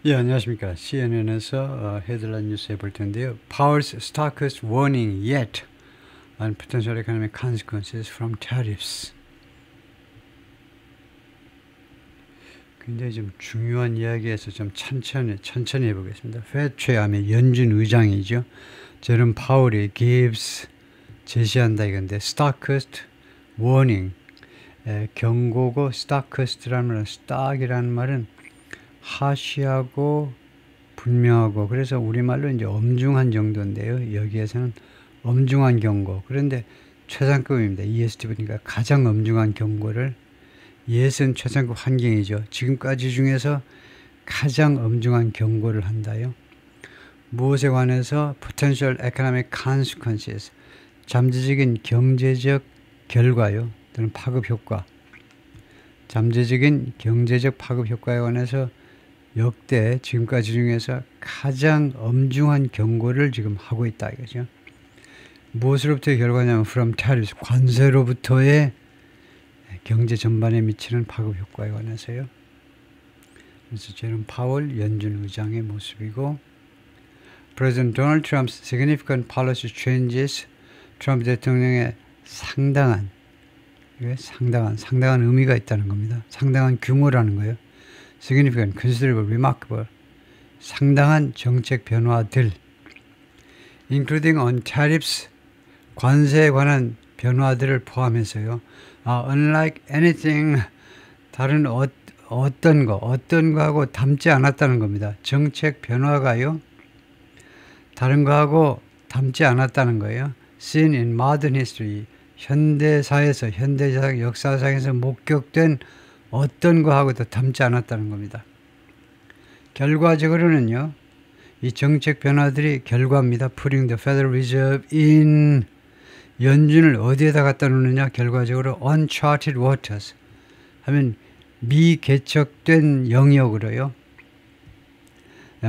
예, 안녕하십니까. CNN에서 헤드라인 뉴스 해볼 텐데요. Powell's starkest warning yet on potential economic consequences from tariffs. 굉장히 좀 중요한 이야기에서 좀 천천히 해보겠습니다. Fed 최암의 연준 의장이죠. 제롬 파월이 gives 제시한다 이건데 starkest warning 경고고 starkest라는 말은 stark이라는 말은 하시하고 분명하고 그래서 우리말로 이제 엄중한 정도인데요. 여기에서는 엄중한 경고. 그런데 최상급입니다. EST 보니까 가장 엄중한 경고를 예선 최상급 환경이죠. 지금까지 중에서 가장 엄중한 경고를 한다요. 무엇에 관해서 potential economic consequences 잠재적인 경제적 결과요. 또는 파급 효과. 잠재적인 경제적 파급 효과에 관해서 역대 지금까지 중에서 가장 엄중한 경고를 지금 하고 있다 이거죠. 무엇으로부터의 결과냐면 from tariffs 관세로부터의 경제 전반에 미치는 파급 효과에 관해서요. 그래서 제롬 파월 연준 의장의 모습이고 President Donald Trump's significant policy changes 트럼프 대통령의 상당한 의미가 있다는 겁니다. 상당한 규모라는 거예요. significant, considerable, remarkable 상당한 정책 변화들 including on tariffs 관세에 관한 변화들을 포함해서요. unlike anything 다른 어떤 거하고 닮지 않았다는 겁니다. 정책 변화가요. 다른 거하고 닮지 않았다는 거예요. seen in modern history 현대사에서 현대사 역사상에서 목격된 어떤 거하고도 닮지 않았다는 겁니다. 결과적으로는요. 이 정책 변화들이 결과입니다. Putting the Federal Reserve in 연준을 어디에다 갖다 놓느냐 결과적으로 uncharted waters 하면 미개척된 영역으로요.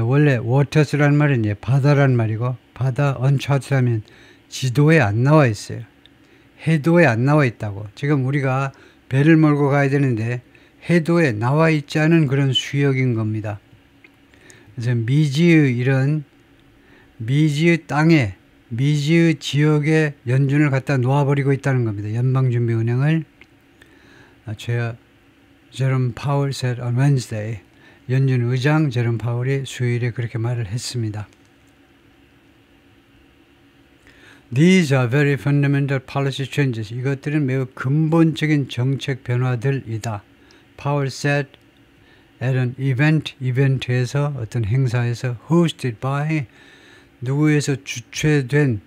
원래 waters라는 말은 바다란 말이고 바다 uncharted 하면 지도에 안 나와 있어요. 해도에 안 나와 있다고. 지금 우리가 배를 몰고 가야 되는데 해도에 나와 있지 않은 그런 수역인 겁니다. 그래서 미지의 땅에 미지의 지역에 연준을 갖다 놓아버리고 있다는 겁니다. 연방준비은행을 제롬 파월 said on Wednesday 연준 의장 제롬 파월이 수요일에 그렇게 말을 했습니다. These are very fundamental policy changes. 이것들은 매우 근본적인 정책 변화들이다. Powell said at an 이벤트에서 어떤 행사에서 hosted by 누구에서 주최된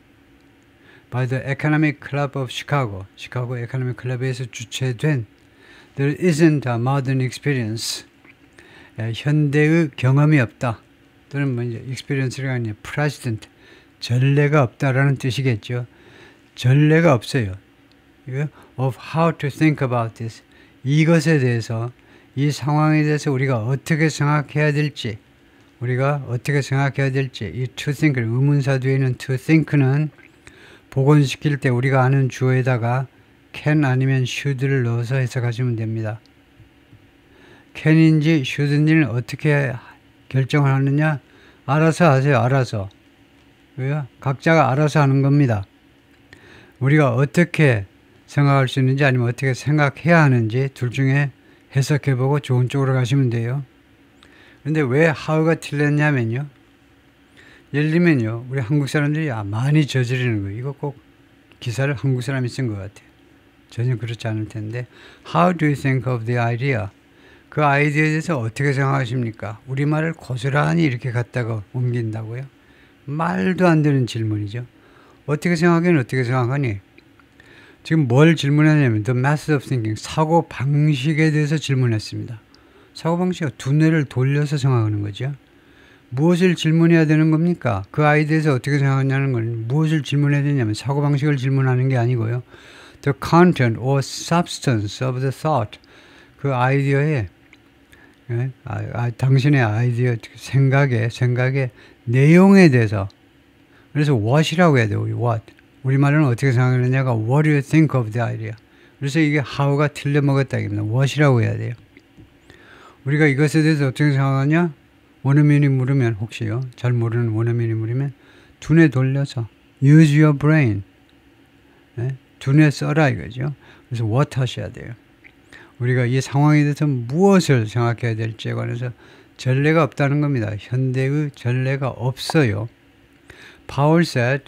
by the Economic Club of Chicago 시카고 에코노믹 클럽에서 주최된 There isn't a modern experience 현대의 경험이 없다. 또는 뭐 이제 experience가 아니라 precedent 전례가 없다라는 뜻이겠죠. 전례가 없어요. Of how to think about this. 이것에 대해서 이 상황에 대해서 우리가 어떻게 생각해야 될지 이 to think를 의문사 뒤에 있는 to think는 복원시킬 때 우리가 아는 주어에다가 can 아니면 should를 넣어서 해석하시면 됩니다. can인지 should인지는 어떻게 결정을 하느냐 알아서 하세요. 알아서. 왜요? 각자가 알아서 하는 겁니다. 우리가 어떻게 생각할 수 있는지 아니면 어떻게 생각해야 하는지 둘 중에 해석해보고 좋은 쪽으로 가시면 돼요. 근데 왜 how가 틀렸냐면요. 예를 들면요. 우리 한국 사람들이 많이 저지르는 거예요. 이거 꼭 기사를 한국 사람이 쓴 것 같아요. 전혀 그렇지 않을 텐데 How do you think of the idea? 그 아이디어에 대해서 어떻게 생각하십니까? 우리말을 고스란히 이렇게 갖다가 옮긴다고요? 말도 안 되는 질문이죠. 어떻게 생각하긴 어떻게 생각하니? 지금 뭘 질문하냐면 The method of thinking, 사고 방식에 대해서 질문했습니다. 사고 방식은 두뇌를 돌려서 생각하는 거죠. 무엇을 질문해야 되는 겁니까? 그 아이디어에서 어떻게 생각하냐는 건 무엇을 질문해야 되냐면 사고 방식을 질문하는 게 아니고요. The content or substance of the thought, 그 아이디어의 당신의 아이디어 생각의 내용에 대해서. 그래서 what이라고 해야 돼요. what. 우리말로는 어떻게 생각하느냐가 what do you think of the idea. 그래서 이게 how가 틀려먹었다. what이라고 해야 돼요. 우리가 이것에 대해서 어떻게 생각하냐? 원어민이 물으면 혹시요 잘 모르는 원어민이 물으면 두뇌 돌려서 use your brain 두뇌 써라 이거죠. 그래서 what 하셔야 돼요. 우리가 이 상황에 대해서 무엇을 생각해야 될지에 관해서 전례가 없다는 겁니다. 현대의 전례가 없어요. Powell said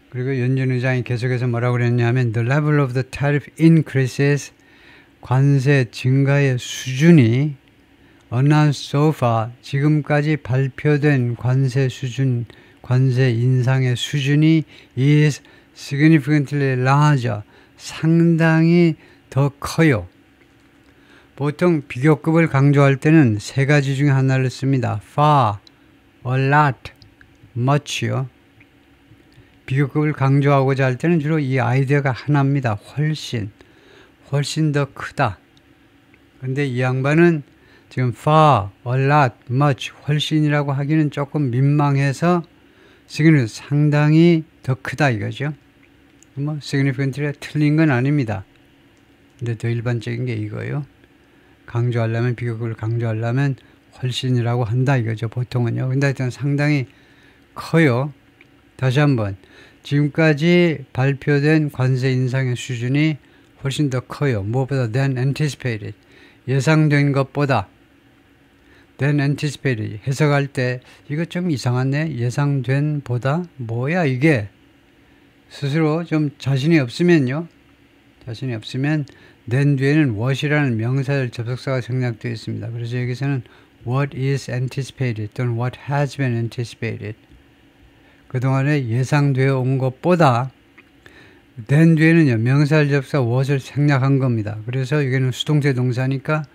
그리고 연준 의장이 계속해서 뭐라고 그랬냐면 the level of the tariff increases 관세 증가의 수준이 announced so far 지금까지 발표된 관세 수준 관세 인상의 수준이 is significantly larger 상당히 더 커요. 보통 비교급을 강조할 때는 세 가지 중에 하나를 씁니다. far, a lot, much요. 비교급을 강조하고자 할 때는 주로 이 아이디어가 하나입니다. 훨씬 더 크다. 근데 이 양반은 지금 far, a lot, much, 훨씬이라고 하기는 조금 민망해서 상당히 더 크다 이거죠. 뭐 significantly 틀린 건 아닙니다. 근데 더 일반적인 게 이거예요. 강조하려면 비교급을 강조하려면 훨씬이라고 한다 이거죠. 보통은요. 근데 하여튼 상당히 커요. 다시 한번 지금까지 발표된 관세 인상의 수준이 훨씬 더 커요. 무엇보다 than anticipated 예상된 것보다 than anticipated 해석할 때 이거 좀 이상하네. 예상된 보다 뭐야 이게 스스로 좀 자신이 없으면요. 자신이 없으면 then 뒤에는 what이라는 명사절 접속사가 생략되어 있습니다. 그래서 여기서는 what is anticipated 또는 what has been anticipated 그동안에 예상되어 온 것보다 then 뒤에는요. 명사절 접속사 what을 생략한 겁니다. 그래서 여기는 수동태 동사니까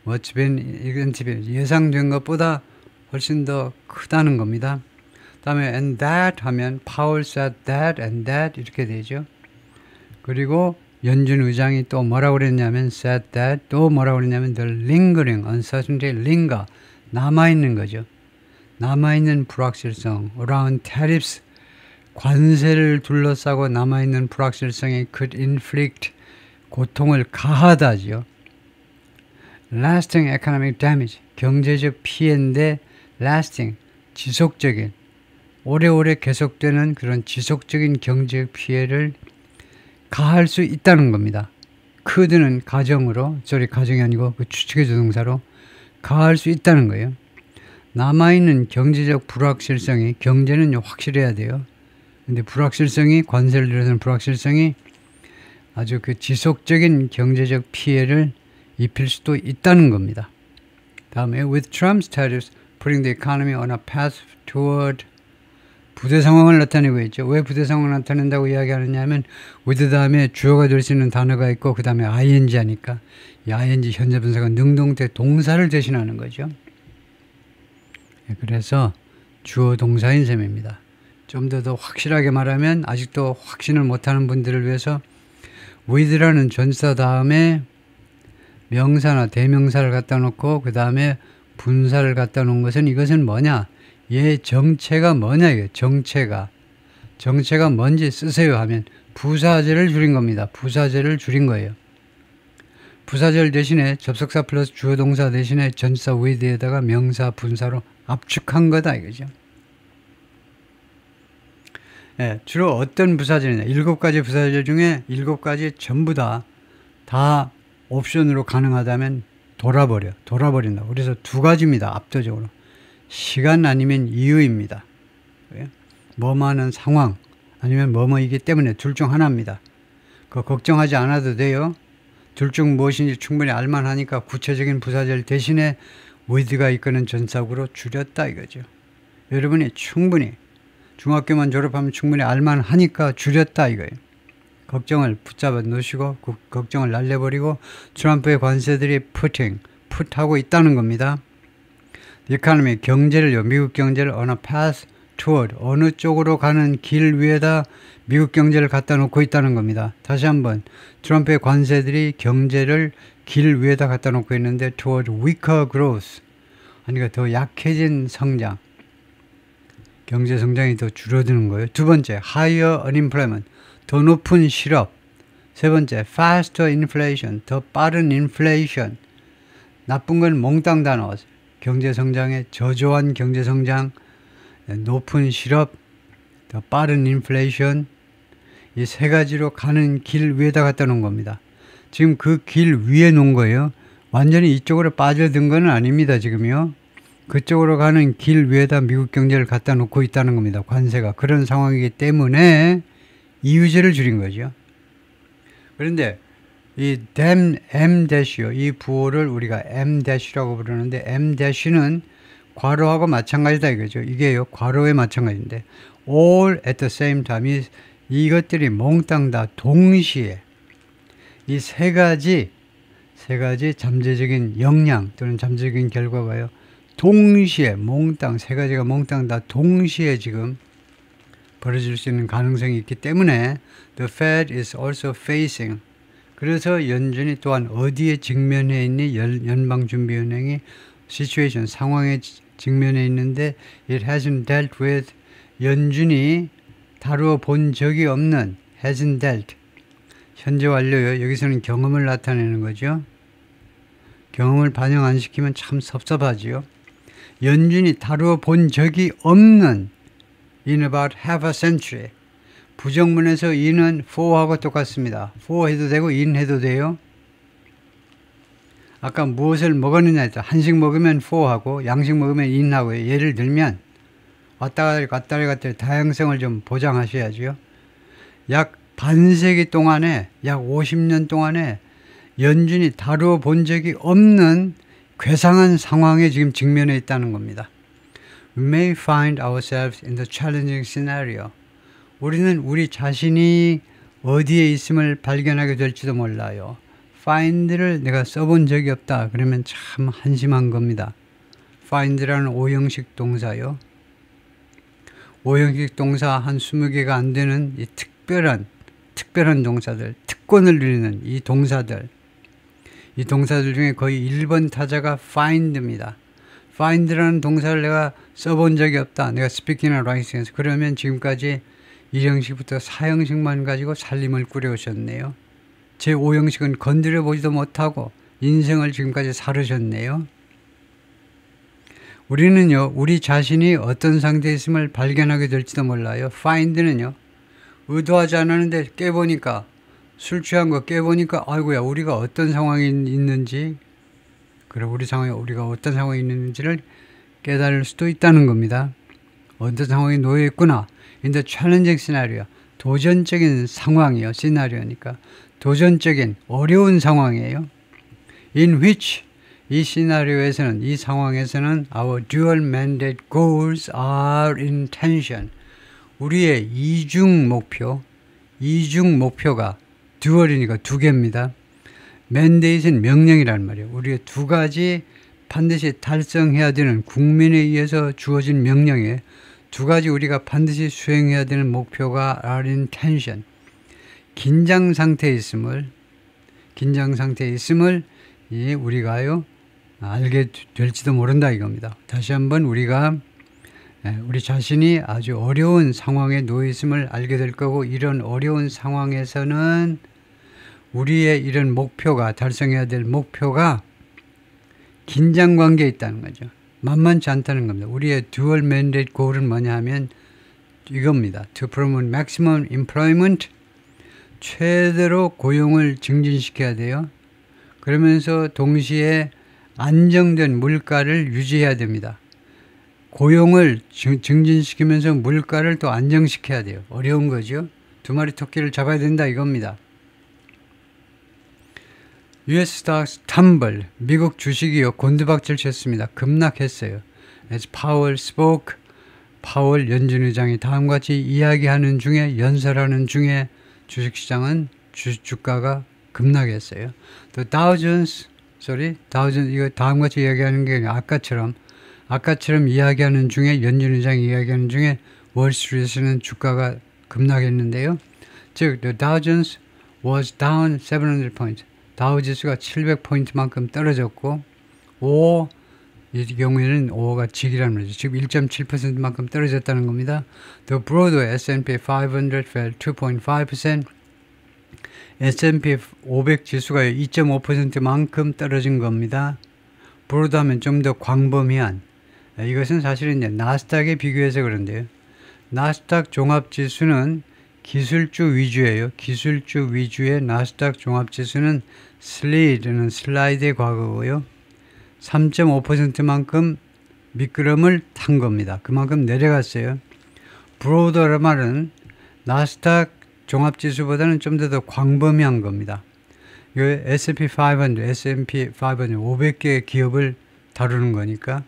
what's been anticipated 예상된 것보다 훨씬 더 크다는 겁니다. 다음에 and that 하면 Powell said that and that 이렇게 되죠. 그리고 연준 의장이 또 뭐라고 그랬냐면 said that 또 뭐라고 그랬냐면 the lingering uncertainty linger 남아있는 거죠. 남아있는 불확실성 around tariffs 관세를 둘러싸고 남아있는 불확실성이 could inflict 고통을 가하다지요. lasting economic damage 경제적 피해인데 lasting 지속적인 오래오래 계속되는 그런 지속적인 경제적 피해를 가할 수 있다는 겁니다. could는 가정으로 가정이 아니고 그 추측의 조동사로 가할 수 있다는 거예요. 남아있는 경제적 불확실성이 경제는 확실해야 돼요. 근데 불확실성이 관세를 들여서는 불확실성이 아주 그 지속적인 경제적 피해를 입힐 수도 있다는 겁니다. 다음에 with Trump's tariffs putting the economy on a path toward 부대 상황을 나타내고 있죠. 왜 부대 상황을 나타낸다고 이야기하느냐 하면 with 다음에 주어가 될 수 있는 단어가 있고 그 다음에 ing 하니까 이 ing 현재 분사가 능동태 동사를 대신하는 거죠. 그래서 주어 동사인 셈입니다. 좀 더 확실하게 말하면 아직도 확신을 못하는 분들을 위해서 with라는 전사 다음에 명사나 대명사를 갖다 놓고 그 다음에 분사를 갖다 놓은 것은 이것은 뭐냐? 얘 정체가 뭐냐 이게 정체가 뭔지 쓰세요 하면 부사절을 줄인 겁니다. 부사절을 줄인 거예요. 부사절 대신에 접속사 플러스 주어 동사 대신에 전사 with에다가 명사 분사로 압축한 거다 이거죠. 예, 주로 어떤 부사절이냐 7가지 부사절 중에 7가지 전부 다 옵션으로 가능하다면 돌아버린다. 그래서 2가지입니다. 압도적으로 시간 아니면 이유입니다. 뭐뭐하는 상황 아니면 뭐뭐이기 때문에 둘 중 하나입니다. 그거 걱정하지 않아도 돼요. 둘 중 무엇인지 충분히 알만하니까 구체적인 부사절 대신에 with가 이끄는 전사구로 줄였다 이거죠. 여러분이 충분히 중학교만 졸업하면 충분히 알만하니까 줄였다 이거예요. 걱정을 붙잡아 놓으시고 그 걱정을 날려버리고 트럼프의 관세들이 풋하고 있다는 겁니다. The economy, 경제를요. 미국 경제를 on a path toward 어느 쪽으로 가는 길 위에다 미국 경제를 갖다 놓고 있다는 겁니다. 다시 한번 트럼프의 관세들이 경제를 길 위에다 갖다 놓고 있는데 toward weaker growth 그러니까 더 약해진 성장 경제 성장이 더 줄어드는 거예요. 2번째 higher unemployment 더 높은 실업 3번째 faster inflation 더 빠른 인플레이션 나쁜 건 몽땅 다 넣었어요. 경제성장에 저조한 경제성장, 높은 실업, 더 빠른 인플레이션, 이 세 가지로 가는 길 위에다 갖다 놓은 겁니다. 지금 그 길 위에 놓은 거예요. 완전히 이쪽으로 빠져든 건 아닙니다. 지금요. 그쪽으로 가는 길 위에다 미국 경제를 갖다 놓고 있다는 겁니다. 관세가. 그런 상황이기 때문에 이유제를 줄인 거죠. 그런데 이 M-요. 이 부호를 우리가 M-라고 부르는데 M-는 괄호하고 마찬가지다 이거죠. 이게요. 괄호에 마찬가지인데 all at the same time 이것들이 몽땅 다 동시에 이 세 가지 잠재적인 역량 또는 잠재적인 결과가요. 동시에 몽땅 세 가지가 몽땅 다 동시에 지금 벌어질 수 있는 가능성이 있기 때문에 the Fed is also facing 그래서 연준이 또한 어디에 직면해 있니? 연방준비은행이 situation, 상황에 직면해 있는데 it hasn't dealt with 연준이 다루어 본 적이 없는 hasn't dealt 현재 완료요. 여기서는 경험을 나타내는 거죠. 경험을 반영 안 시키면 참 섭섭하지요. 연준이 다루어 본 적이 없는 in about half a century 부정문에서 in은 for하고 똑같습니다. for 해도 되고 in 해도 돼요. 아까 무엇을 먹었느냐 했죠. 한식 먹으면 for하고 양식 먹으면 in하고요. 예를 들면 왔다리 갔다리 다양성을 좀 보장하셔야죠. 약 반세기 동안에 약 50년 동안에 연준이 다루어 본 적이 없는 괴상한 상황에 지금 직면해 있다는 겁니다. We may find ourselves in the challenging scenario. 우리는 우리 자신이 어디에 있음을 발견하게 될지도 몰라요. find를 내가 써본 적이 없다. 그러면 참 한심한 겁니다. find라는 5형식 동사요. 5형식 동사 한 20개가 안 되는 이 특별한 동사들, 특권을 누리는 이 동사들 중에 거의 1번 타자가 find입니다. find라는 동사를 내가 써본 적이 없다. 내가 speaking이나 writing에서. 그러면 지금까지 1형식부터 4형식만 가지고 살림을 꾸려오셨네요. 제 5형식은 건드려 보지도 못하고 인생을 지금까지 살으셨네요. 우리는요, 우리 자신이 어떤 상태에 있음을 발견하게 될지도 몰라요. find는요, 의도하지 않았는데 깨보니까, 술 취한 거 깨보니까, 아이고야, 우리가 어떤 상황에 있는지, 그리고 우리가 어떤 상황에 있는지를 깨달을 수도 있다는 겁니다. 어떤 상황에 놓여 있구나. In the challenging scenario. 도전적인 상황이요. 시나리오니까. 도전적인 어려운 상황이에요. In which 이 시나리오에서는 이 상황에서는 our dual mandate goals are in tension. 우리의 이중 목표가 dual이니까 두 개입니다. mandate는 명령이라는 말이에요. 우리의 두 가지 반드시 달성해야 되는 국민에 의해서 주어진 명령에 두 가지 우리가 반드시 수행해야 되는 목표가 are in tension. 긴장 상태에 있음을 우리가요 알게 될지도 모른다 이겁니다. 다시 한번 우리 자신이 아주 어려운 상황에 놓여 있음을 알게 될 거고 이런 어려운 상황에서는 우리의 이런 목표가 달성해야 될 목표가 긴장 관계에 있다는 거죠. 만만치 않다는 겁니다. 우리의 dual mandate goal은 뭐냐 하면 이겁니다. To promote maximum employment 최대로 고용을 증진시켜야 돼요. 그러면서 동시에 안정된 물가를 유지해야 됩니다. 고용을 증진시키면서 물가를 또 안정시켜야 돼요. 어려운 거죠. 두 마리 토끼를 잡아야 된다 이겁니다. US stocks tumble. 미국 주식이요 곤두박질 쳤습니다. 급락했어요. As Powell spoke. 파월 연준 의장이 다음과 같이 이야기하는 중에 연설하는 중에 주식시장은 주가가 급락했어요. The Dow Jones 이거 다음과 같이 이야기하는 게 아까처럼 이야기하는 중에 연준 의장이 이야기하는 중에 월스트리트에서는 주가가 급락했는데요. 즉 The Dow Jones was down 700 points. 다우 지수가 700포인트만큼 떨어졌고 이 경우에는 5가 직이라는 거죠. 지금 1.7%만큼 떨어졌다는 겁니다. The Broadway S&P 500 fell 2.5%. S&P 500 지수가 2.5%만큼 떨어진 겁니다. 브로드하면 좀 더 광범위한. 이것은 사실은 이제 나스닥에 비교해서 그런데요. 나스닥 종합지수는 기술주 위주예요. 기술주 위주의 나스닥 종합지수는 슬리드는 슬라이드의 과거고요. 3.5%만큼 미끄럼을 탄 겁니다. 그만큼 내려갔어요. 브로더란 말은 나스닥 종합지수보다는 좀 더 광범위한 겁니다. S&P 500, S&P 500, 500개의 기업을 다루는 거니까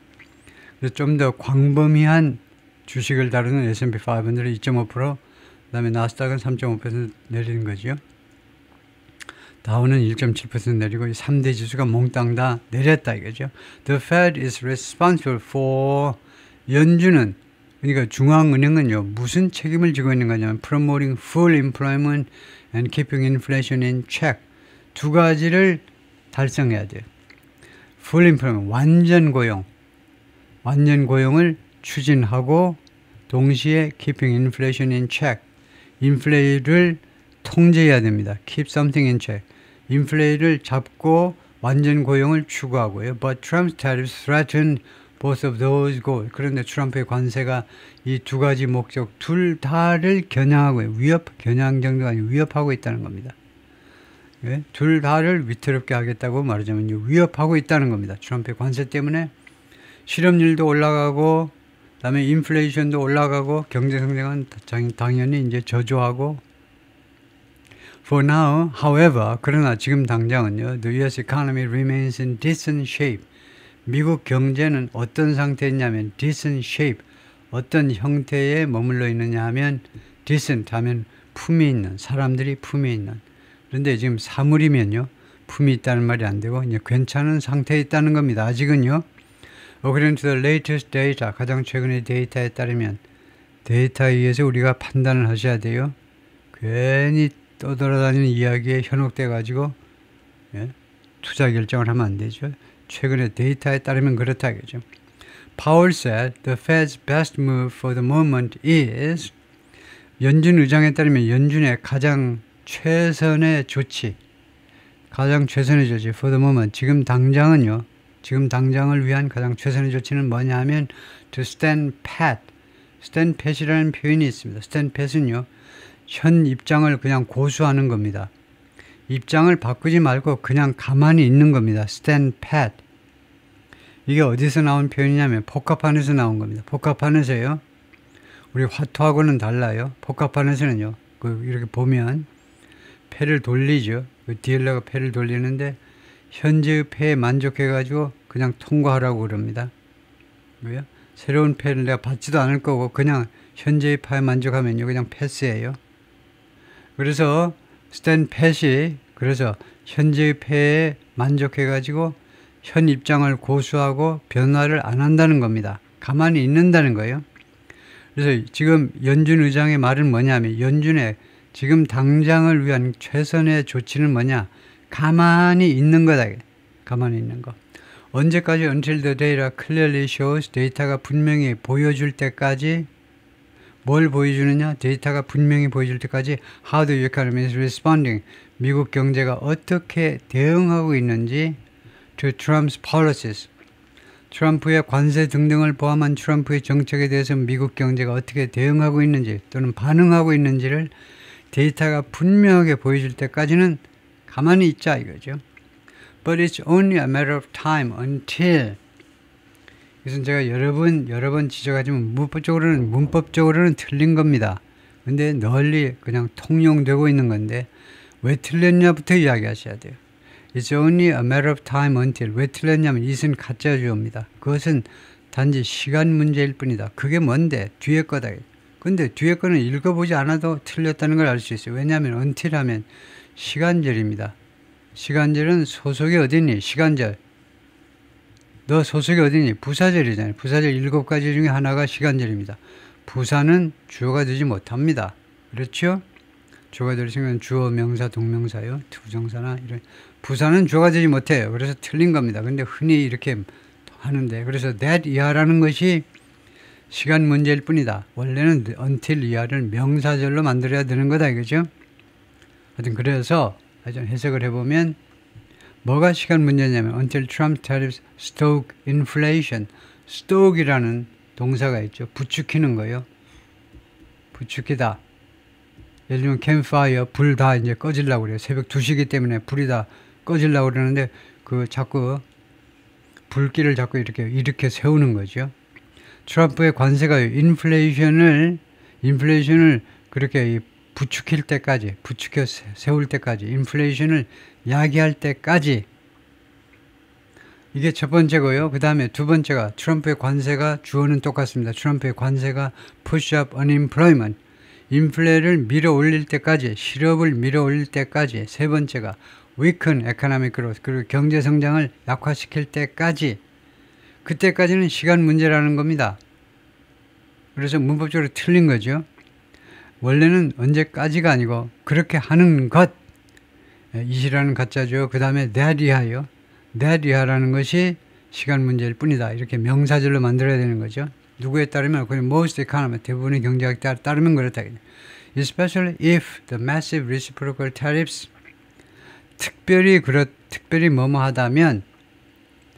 좀 더 광범위한 주식을 다루는 S&P 500은 2.5%, 그 다음에 나스닥은 3.5% 내리는 거죠. 다우는 1.7% 내리고 이 3대 지수가 몽땅 다 내렸다 이거죠. The Fed is responsible for 연준은 그러니까 중앙은행은요 무슨 책임을 지고 있는 거냐면 promoting full employment and keeping inflation in check 두 가지를 달성해야 돼요. full employment 완전 고용을 추진하고 동시에 keeping inflation in check 인플레이를 통제해야 됩니다. keep something in check 인플레이를 잡고 완전 고용을 추구하고요. But Trump's tariffs threaten both of those goals. 그런데 트럼프의 관세가 이 두 가지 목적 둘 다를 겨냥하고요. 겨냥 정도가 아니고 위협하고 있다는 겁니다. 예? 둘 다를 위태롭게 하겠다고 말하자면 위협하고 있다는 겁니다. 트럼프의 관세 때문에 실업률도 올라가고 그다음에 인플레이션도 올라가고 경제 성장은 당연히 이제 저조하고 For now, however, 그러나 지금 당장은요, the U.S. economy remains in decent shape. 미국 경제는 어떤 상태에 있냐면 decent shape, 어떤 형태에 머물러 있느냐 하면 decent 하면 품이 있는, 사람들이 품이 있는. 그런데 지금 사물이면요, 품이 있다는 말이 안 되고 이제 괜찮은 상태에 있다는 겁니다. 아직은요. According to the latest data, 가장 최근의 데이터에 따르면 데이터에 의해서 우리가 판단을 하셔야 돼요. 괜히 떠돌아다니는 이야기에 현혹돼 가지고 투자 결정을 하면 안 되죠. 최근의 데이터에 따르면 그렇다 하겠죠. Powell said the Fed's best move for the moment is 연준 의장에 따르면 연준의 가장 최선의 조치 for the moment 지금 당장을 위한 가장 최선의 조치는 뭐냐 하면 to stand pat stand pat이라는 표현이 있습니다. stand pat은요 현 입장을 그냥 고수하는 겁니다. 입장을 바꾸지 말고 그냥 가만히 있는 겁니다. stand pat. 이게 어디서 나온 표현이냐면 포카판에서 나온 겁니다. 포카판에서요. 우리 화투하고는 달라요. 포카판에서는요. 이렇게 보면 패를 돌리죠. 딜러가 패를 돌리는데 현재의 패에 만족해가지고 그냥 통과하라고 그럽니다. 왜요? 새로운 패를 내가 받지도 않을 거고 그냥 현재의 패에 만족하면요. 그냥 패스예요. 그래서 stand pat이 그래서 현재의 패에 만족해가지고 현 입장을 고수하고 변화를 안 한다는 겁니다. 가만히 있는다는 거예요. 그래서 지금 연준 의장의 말은 뭐냐면 연준의 지금 당장을 위한 최선의 조치는 뭐냐? 가만히 있는 거다. 가만히 있는 거. 언제까지 until the data clearly shows 데이터가 분명히 보여줄 때까지 뭘 보여주느냐? 데이터가 분명히 보여줄 때까지 how the economy is responding. 미국 경제가 어떻게 대응하고 있는지 to Trump's policies. 트럼프의 관세 등등을 포함한 트럼프의 정책에 대해서 미국 경제가 어떻게 대응하고 있는지 또는 반응하고 있는지를 데이터가 분명하게 보여줄 때까지는 가만히 있자 이거죠. But it's only a matter of time until 이것은 제가 여러 번 지적하지만 문법적으로는 틀린 겁니다. 근데 널리 그냥 통용되고 있는 건데 왜 틀렸냐부터 이야기하셔야 돼요. It's only a matter of time until 왜 틀렸냐면 이것은 가짜 주어입니다. 그것은 단지 시간 문제일 뿐이다. 그게 뭔데? 뒤에 거다. 근데 뒤에 거는 읽어보지 않아도 틀렸다는 걸 알 수 있어요. 왜냐하면 until 하면 시간절입니다. 시간절은 소속이 어디니? 시간절. 너 소속이 어디니? 부사절이잖아요. 부사절 7가지 중에 하나가 시간절입니다. 부사는 주어가 되지 못합니다. 그렇죠? 주어가 될 생각은 주어, 명사, 동명사요. 투정사나 이런. 부사는 주어가 되지 못해요. 그래서 틀린 겁니다. 근데 흔히 이렇게 하는데 그래서 that 이하라는 것이 시간 문제일 뿐이다. 원래는 until 이하를 명사절로 만들어야 되는 거다 이거죠. 하여튼 그래서 해석을 해보면 뭐가 시간 문제냐면 until Trump tariffs stoke inflation. stoke이라는 동사가 있죠. 부추기는 거예요. 부추기다. 예를 들면 campfire, 불 다 이제 꺼지려고 그래요. 새벽 2시기 때문에 불이 다 꺼지려고 그러는데 그 자꾸 불길을 자꾸 이렇게 세우는 거죠. 트럼프의 관세가 인플레이션을 그렇게 부추길 때까지, 부추겨 세울 때까지, 인플레이션을 야기할 때까지, 이게 첫 번째고요. 그 다음에 두 번째가 트럼프의 관세가 주어는 똑같습니다. 트럼프의 관세가 push up unemployment, 인플레를 밀어 올릴 때까지, 실업을 밀어 올릴 때까지. 세 번째가 weaken economic growth, 그리고 경제 성장을 약화시킬 때까지. 그때까지는 시간 문제라는 겁니다. 그래서 문법적으로 틀린 거죠. 원래는 언제까지가 아니고 그렇게 하는 것, 이시라는 가짜죠. 그 다음에 that 이하요. that 이하라는 것이 시간 문제일 뿐이다. 이렇게 명사절로 만들어야 되는 거죠. 누구에 따르면 그냥 most economists, 대부분의 경제학자에 따르면 그렇다. Especially if the massive reciprocal tariffs, 특별히 뭐뭐 하다면,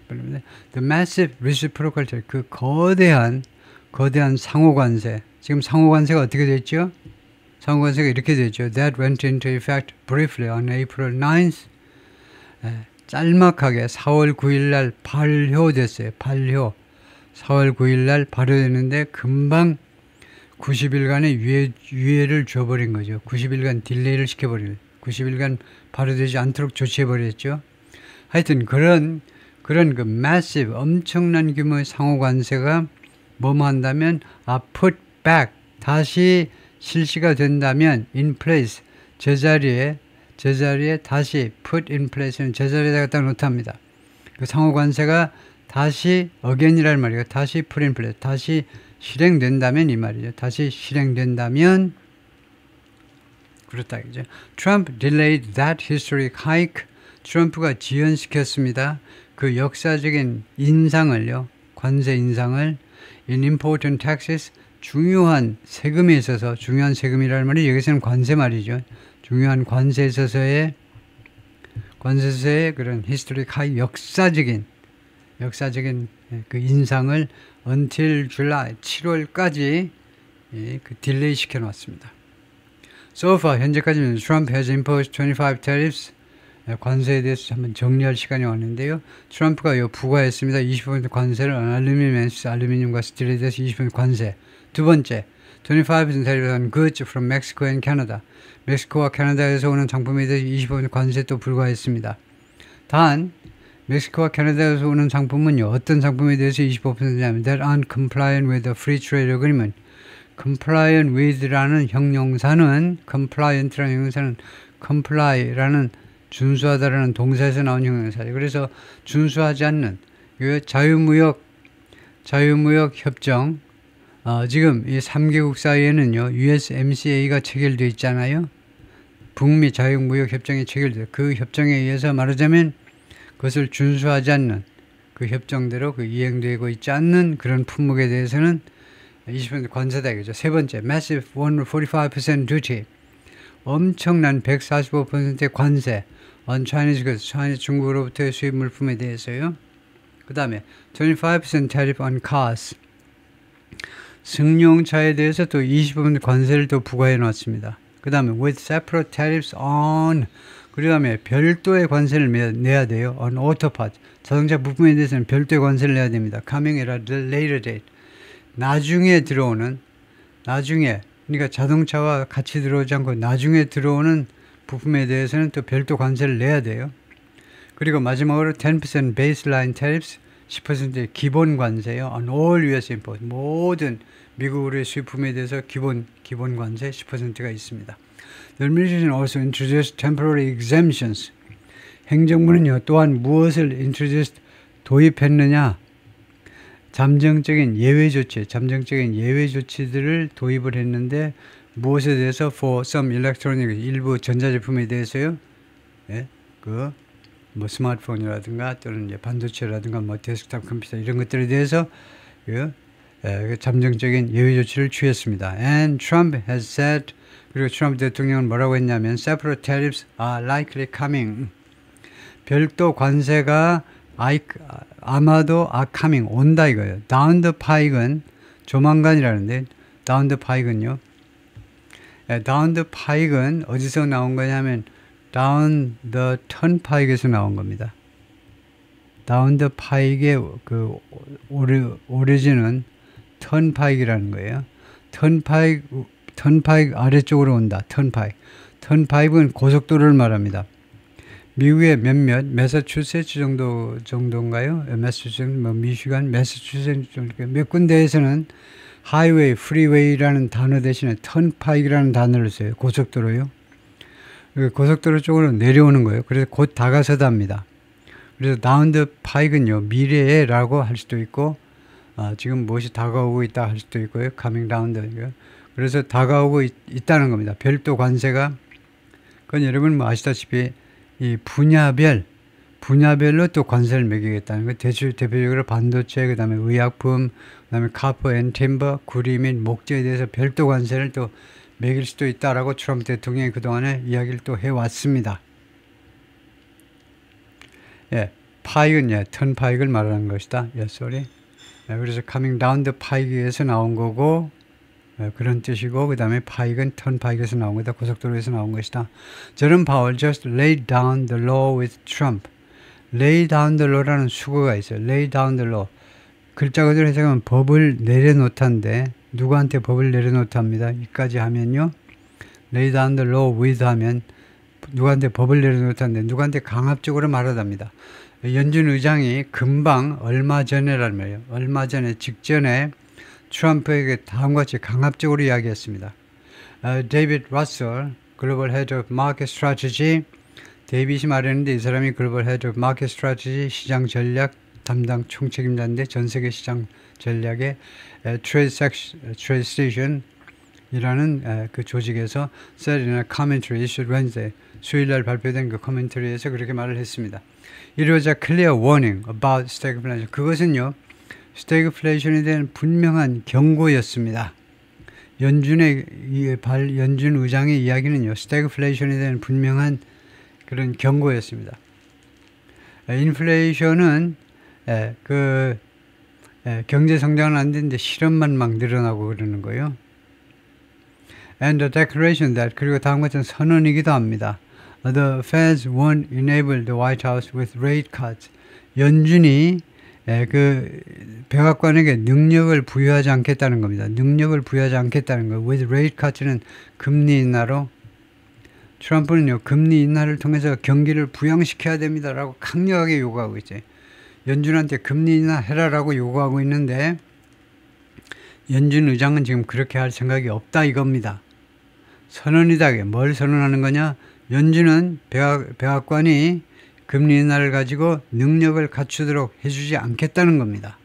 the massive reciprocal tariff, 그 거대한 상호관세. 지금 상호관세가 어떻게 됐죠? 상호관세가 이렇게 됐죠. That went into effect briefly on April 9th. 짤막하게 4월 9일 날 발효됐어요. 4월 9일 날 발효됐는데 금방 90일간의 유예를 줘버린 거죠. 90일간 딜레이를 시켜버린, 90일간 발효되지 않도록 조치해버렸죠. 하여튼 그런 그 massive, 엄청난 규모의 상호관세가 뭐뭐 한다면 put back, 다시 실시가 된다면 in place, 제자리에 다시 put in place는 제자리에다 갖다 놓답니다. 그 상호관세가 다시 again이라는 말이에요. 다시 put in place, 다시 실행된다면 이 말이죠. 다시 실행된다면 그렇다 이제. Trump delayed that historic hike. 트럼프가 지연시켰습니다. 그 역사적인 인상을요, 관세 인상을 in important taxes, 중요한 세금에 있어서, 중요한 세금이라는 말이 여기서는 관세 말이죠. 중요한 관세에 있어서의 그런 historic high, 역사적인 그 인상을 until July, 7월까지 그 딜레이 시켜 놨습니다. So far, 현재까지는 Trump has imposed 25 tariffs, 관세에 대해서 한번 정리할 시간이 왔는데요. 트럼프가 부과했습니다. 20% 관세를 알루미늄과 스틸에 대해서 20% 관세. 두 번째, 25% tariff on goods from Mexico and Canada. 멕시코와 캐나다에서 오는 상품에 대해서 20% 관세 또 불과했습니다. 단, 멕시코와 캐나다에서 오는 상품은요, 어떤 상품에 대해서 25%냐면 that aren't compliant with the free trade agreement. compliant with라는 형용사는, compliant라는 형용사는 comply라는 준수하다라는 동사에서 나온 형용사예요. 그래서 준수하지 않는 자유무역 협정, 지금 이 3개국 사이에는요, USMCA가 체결되어 있잖아요. 북미 자유무역 협정이 체결돼요. 그 협정에 의해서 말하자면 그것을 준수하지 않는, 그 협정대로 이행되고 있지 않는 그런 품목에 대해서는 20% 관세다 이거죠. 세 번째, massive 145% duty. 엄청난 145%의 관세 on Chinese goods, 중국으로부터의 수입 물품에 대해서요. 그 다음에 25% tariff on cars. 승용차에 대해서 또 25% 관세를 또 부과해 놨습니다. 그 다음에 with separate tariffs on, 그 다음에 별도의 관세를 내야 돼요. on auto parts, 자동차 부품에 대해서는 별도의 관세를 내야 됩니다. coming at a later date, 나중에, 그러니까 자동차와 같이 들어오지 않고 나중에 들어오는 부품에 대해서는 또 별도 관세를 내야 돼요. 그리고 마지막으로 10% baseline tariffs, 10%의 기본 관세요. on all US imports, 모든 미국의 수입품에 대해서 기본 관세 10%가 있습니다. The administration also introduced temporary exemptions. 행정부는요, 또한 무엇을 도입했느냐? 잠정적인 예외 조치들을 도입을 했는데, 무엇에 대해서? for some electronic, 일부 전자제품에 대해서요. 스마트폰이라든가 또는 반도체라든가 데스크탑 컴퓨터 이런 것들에 대해서 잠정적인 예외 조치를 취했습니다. And Trump has said, 그리고 트럼프 대통령은 뭐라고 했냐면 separate tariffs are likely coming. 별도 관세가 아마도 coming 온다 이거예요. down the pike은 조만간이라는데 down the pike은요. down the pike은 어디서 나온 거냐면 down the turnpike에서 나온 겁니다. down the pike의 그 오리진은 turnpike이라는 거예요. turnpike 아래쪽으로 온다. turnpike은 고속도로를 말합니다. 미국의 몇몇 매사추세츠 정도인가요? 매사추세츠, 미시간, 매사추세츠 몇 군데에서는 하이웨이, 프리웨이라는 단어 대신에 turnpike이라는 단어를 써요. 고속도로요. 고속도로 쪽으로 내려오는 거예요. 그래서 곧 다가서답니다. 그래서 down the pike은요, 미래에라고 할 수도 있고, 지금 무엇이 다가오고 있다 할 수도 있고요. coming down the. 그래서 다가오고 있다는 겁니다. 별도 관세가. 그건 여러분 아시다시피 이 분야별로 또 관세를 매기겠다는 거. 대표적으로 반도체, 그 다음에 의약품, 그 다음에 카퍼 앤 팀버, 구리 및 목재에 대해서 별도 관세를 또 매길 수도 있다라고 트럼프 대통령이 그동안에 이야기를 또 해왔습니다. 예, 파이크는 turnpike을 말하는 것이다. sorry. 그래서 coming down the pike에서 나온 거고, 그런 뜻이고, 그 다음에 pike은 turnpike에서 나온 거다. 고속도로에서 나온 것이다. 저런 파월 just laid down the law with Trump. lay down the law라는 수거가 있어요. lay down the law. 글자 그대로 해석하면 법을 내려놓다인데, 누구한테 법을 내려놓답니다. 이까지 하면요. lay down the law with 하면 누구한테 법을 내려놓다는데 누구한테 강압적으로 말하답니다. 연준 의장이 금방 얼마 전에란 말이에요. 얼마 전에 직전에 트럼프에게 다음과 같이 강압적으로 이야기했습니다. 데이비드 러셀 글로벌 헤드 오브 마켓 스트래티지 데이빗이 말했는데 이 사람이 글로벌 헤드 오브 마켓 스트래티지 시장 전략 담당 총책임자인데 전 세계 시장 전략의 트레이드 스테이션 이라는 그 조직에서 said in a commentary issued Wednesday 수요일날 발표된 그 커멘터리에서 그렇게 말을 했습니다. It was a clear warning about stagflation. 그것은요, stagflation에 대한 분명한 경고였습니다. 연준 의장의 이야기는요, stagflation에 대한 분명한 그런 경고였습니다. 인플레이션은 경제 성장은 안 되는데 실업만 막 늘어나고 그러는 거예요. And the declaration that 그리고 다음 같은 선언이기도 합니다. The Feds won't enable the White House with rate cuts. 연준이 그 백악관에게 능력을 부여하지 않겠다는 겁니다. 능력을 부여하지 않겠다는 거. With rate cuts는 금리 인하로. 트럼프는요, 금리 인하를 통해서 경기를 부양시켜야 됩니다라고 강력하게 요구하고 있어요. 연준한테 금리 인하해라라고 요구하고 있는데 연준 의장은 지금 그렇게 할 생각이 없다 이겁니다. 선언이다. 뭘 선언하는 거냐? 연준은 백악관이 금리 인하를 가지고 능력을 갖추도록 해주지 않겠다는 겁니다.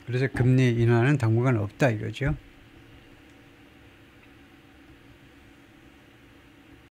그래서 금리 인하는 당분간 없다 이거죠.